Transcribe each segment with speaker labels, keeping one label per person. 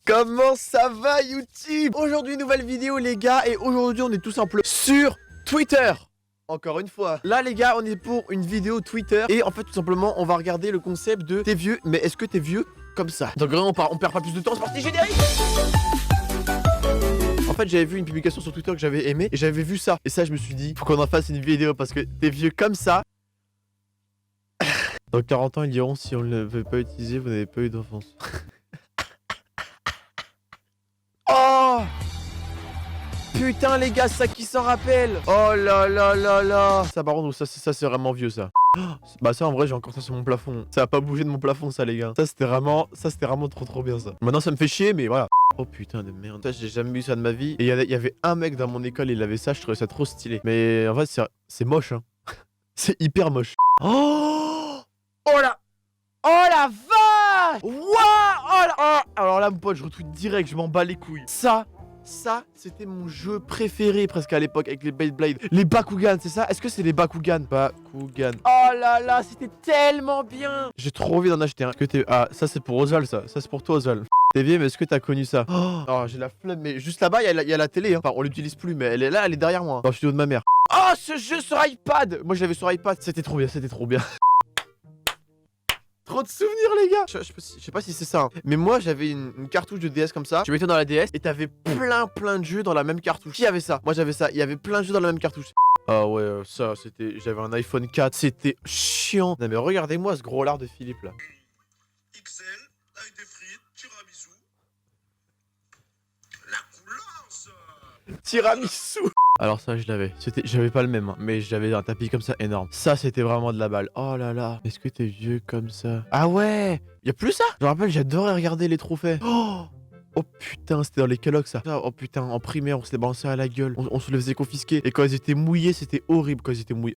Speaker 1: Comment ça va YouTube? Aujourd'hui nouvelle vidéo les gars, et aujourd'hui on est tout simplement sur Twitter. Encore une fois. Là les gars on est pour une vidéo Twitter. Et en fait tout simplement on va regarder le concept de t'es vieux, mais est-ce que t'es vieux comme ça? Donc on perd pas plus de temps, c'est parti, générique. En fait j'avais vu une publication sur Twitter que j'avais aimé et j'avais vu ça. Et ça je me suis dit faut qu'on en fasse une vidéo parce que t'es vieux comme ça. Dans 40 ans ils diront si on ne le veut pas utiliser vous n'avez pas eu d'enfance. Oh putain les gars, ça qui s'en rappelle. Oh là là là là. Ça par contre, ça c'est vraiment vieux ça. Bah ça en vrai j'ai encore ça sur mon plafond. Ça a pas bougé de mon plafond ça les gars. Ça c'était vraiment trop bien ça. Maintenant ça me fait chier mais voilà. Oh putain de merde. Ça j'ai jamais vu ça de ma vie. Et il y avait un mec dans mon école, il avait ça, je trouvais ça trop stylé. Mais en fait c'est moche hein. C'est hyper moche. Oh là. Oh la vache. Waouh. Oh là. Oh. Alors là mon pote je retweet direct, je m'en bats les couilles. Ça, c'était mon jeu préféré presque à l'époque avec les Beyblade. Les Bakugan, c'est ça? Est-ce que c'est les Bakugan? Bakugan. Oh là là, c'était tellement bien. J'ai trop envie d'en acheter un. Ah, ça c'est pour Oswald ça. Ça c'est pour toi Oswald. T'es vieux, mais est-ce que t'as connu ça? Oh, j'ai la flemme. Mais juste là-bas, il y a la télé. Hein. Enfin, on l'utilise plus, mais elle est là, elle est derrière moi. Dans le studio de ma mère. Oh, ce jeu sur iPad. Moi, je l'avais sur iPad. C'était trop bien, c'était trop bien. Trop de souvenirs les gars. Je sais pas si c'est ça hein. Mais moi j'avais une cartouche de DS comme ça. Tu mettais dans la DS et t'avais plein de jeux dans la même cartouche. Qui avait ça? Moi j'avais ça. Il y avait plein de jeux dans la même cartouche. Ah ouais ça c'était... J'avais un iPhone 4. C'était chiant. Non mais regardez-moi ce gros lard de Philippe là.
Speaker 2: XL avec des frites, tiramisu. La couleur.
Speaker 1: Tiramisu. Alors ça je l'avais. J'avais pas le même hein, mais j'avais un tapis comme ça énorme. Ça c'était vraiment de la balle. Oh là là. Est-ce que t'es vieux comme ça? Ah ouais. Y'a plus ça? Je me rappelle j'adorais regarder les trophées. Oh putain, c'était dans les Kellogg's ça. Oh putain, en primaire, on se les balançait à la gueule. On se les faisait confisquer. Et quand ils étaient mouillés, c'était horrible quand ils étaient mouillés.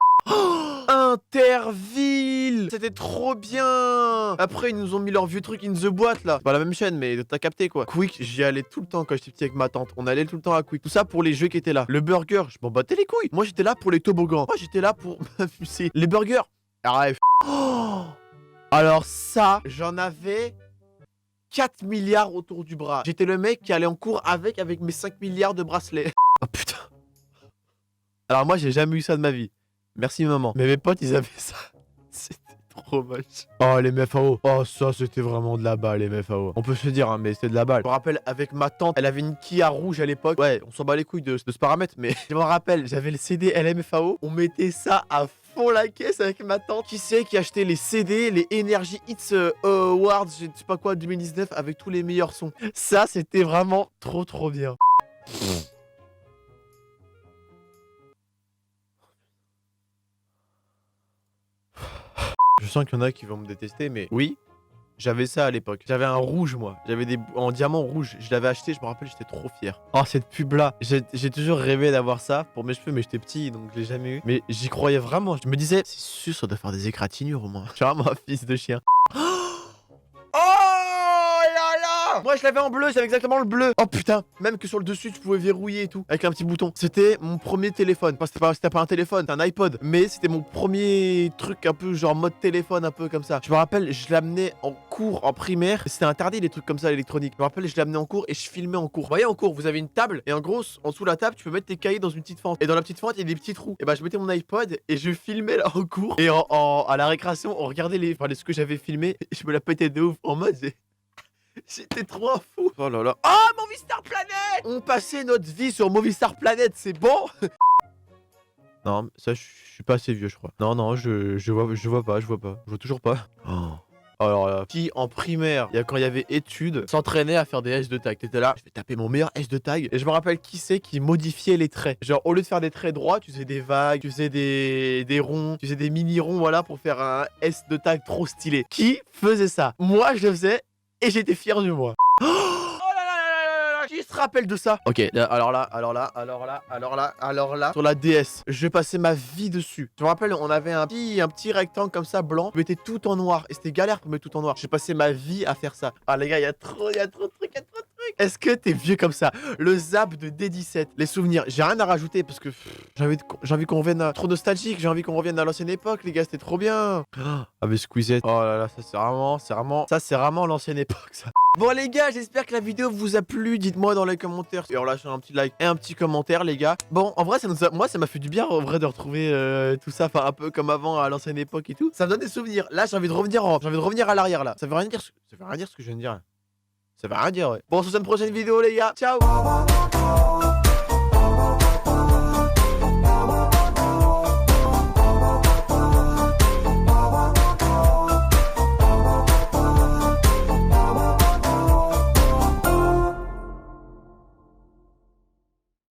Speaker 1: Interville. C'était trop bien. Après, ils nous ont mis leur vieux truc in the boîte là. C'est pas la même chaîne, mais t'as capté quoi. Quick, j'y allais tout le temps quand j'étais petit avec ma tante. On allait tout le temps à Quick. Tout ça pour les jeux qui étaient là. Le burger, je m'en battais les couilles. Moi, j'étais là pour les toboggans. Moi, j'étais là pour m'amuser. Les burgers. Arrête. Alors ça, j'en avais 4 milliards autour du bras. J'étais le mec qui allait en cours avec mes 5 milliards de bracelets. Oh putain. Alors moi, j'ai jamais eu ça de ma vie. Merci maman. Mais mes potes, ils avaient ça. C'était trop moche. Oh, les MFAO. Oh, ça, c'était vraiment de la balle, les MFAO. On peut se dire, hein, mais c'était de la balle. Je me rappelle, avec ma tante, elle avait une Kia rouge à l'époque. Ouais, on s'en bat les couilles de ce paramètre, mais je me rappelle, j'avais le CD LMFAO. On mettait ça à fond la caisse avec ma tante. Qui c'est qui achetait les CD, les Energy Hits Awards, je sais pas quoi, 2019, avec tous les meilleurs sons. Ça, c'était vraiment trop bien. Je sens qu'il y en a qui vont me détester, mais oui, j'avais ça à l'époque. J'avais un rouge, moi. J'avais des en diamant rouge. Je l'avais acheté, je me rappelle, j'étais trop fier. Oh, cette pub-là. J'ai toujours rêvé d'avoir ça pour mes cheveux, mais j'étais petit, donc je l'ai jamais eu. Mais j'y croyais vraiment. Je me disais, c'est sûr, ça doit faire des égratignures au moins. Je suis vraiment un fils de chien. Moi je l'avais en bleu, j'avais exactement le bleu. Oh putain, même que sur le dessus tu pouvais verrouiller et tout avec un petit bouton. C'était mon premier téléphone. Enfin, c'était pas un téléphone, c'était un iPod. Mais c'était mon premier truc un peu genre mode téléphone, un peu comme ça. Je me rappelle, je l'amenais en cours en primaire. C'était interdit les trucs comme ça électroniques. Je me rappelle, je l'amenais en cours et je filmais en cours. Vous voyez en cours, vous avez une table et en gros, en dessous de la table, tu peux mettre tes cahiers dans une petite fente. Et dans la petite fente, il y a des petits trous. Et bah je mettais mon iPod et je filmais là en cours. Et à la récréation, on regardait ce que j'avais filmé. Et je me la pétais de ouf en mode. J'étais trop un fou. Oh là là. Oh, Movistar Planet. On passait notre vie sur Movistar Planet, c'est bon. Non, ça, je suis pas assez vieux, je crois. Non, je vois pas. Je vois toujours pas. Oh. Alors là, qui en primaire, quand il y avait études, s'entraînait à faire des S de tag. T'étais là, je vais taper mon meilleur S de tag. Et je me rappelle qui c'est qui modifiait les traits. Genre, au lieu de faire des traits droits, tu faisais des vagues, tu faisais des ronds, tu faisais des mini-ronds, voilà, pour faire un S de tag trop stylé. Qui faisait ça? Moi, je le faisais. Et j'étais fier de moi. Oh là là, qui se rappelle de ça? Ok, alors là, sur la DS, je passais ma vie dessus. Je me rappelle, on avait un petit rectangle comme ça, blanc. Je mettais tout en noir. Et c'était galère pour mettre tout en noir. J'ai passé ma vie à faire ça. Ah les gars, il y a trop de trucs, Est-ce que t'es vieux comme ça? Le zap de D17, les souvenirs. J'ai rien à rajouter parce que j'ai envie qu'on revienne trop nostalgique. J'ai envie qu'on revienne à l'ancienne époque, les gars, c'était trop bien. Ah mais Squeezette. Oh là là, ça c'est vraiment l'ancienne époque ça. Bon les gars, j'espère que la vidéo vous a plu. Dites-moi dans les commentaires et en lâchant un petit like et un petit commentaire les gars. Bon, en vrai, moi ça m'a fait du bien en vrai de retrouver tout ça, enfin un peu comme avant à l'ancienne époque et tout. Ça me donne des souvenirs. Là, j'ai envie de revenir à l'arrière là. Ça veut rien dire, ça veut rien dire ce que je viens de dire. Ça veut rien dire, ouais. Bon, on se voit dans une prochaine vidéo les gars. Ciao.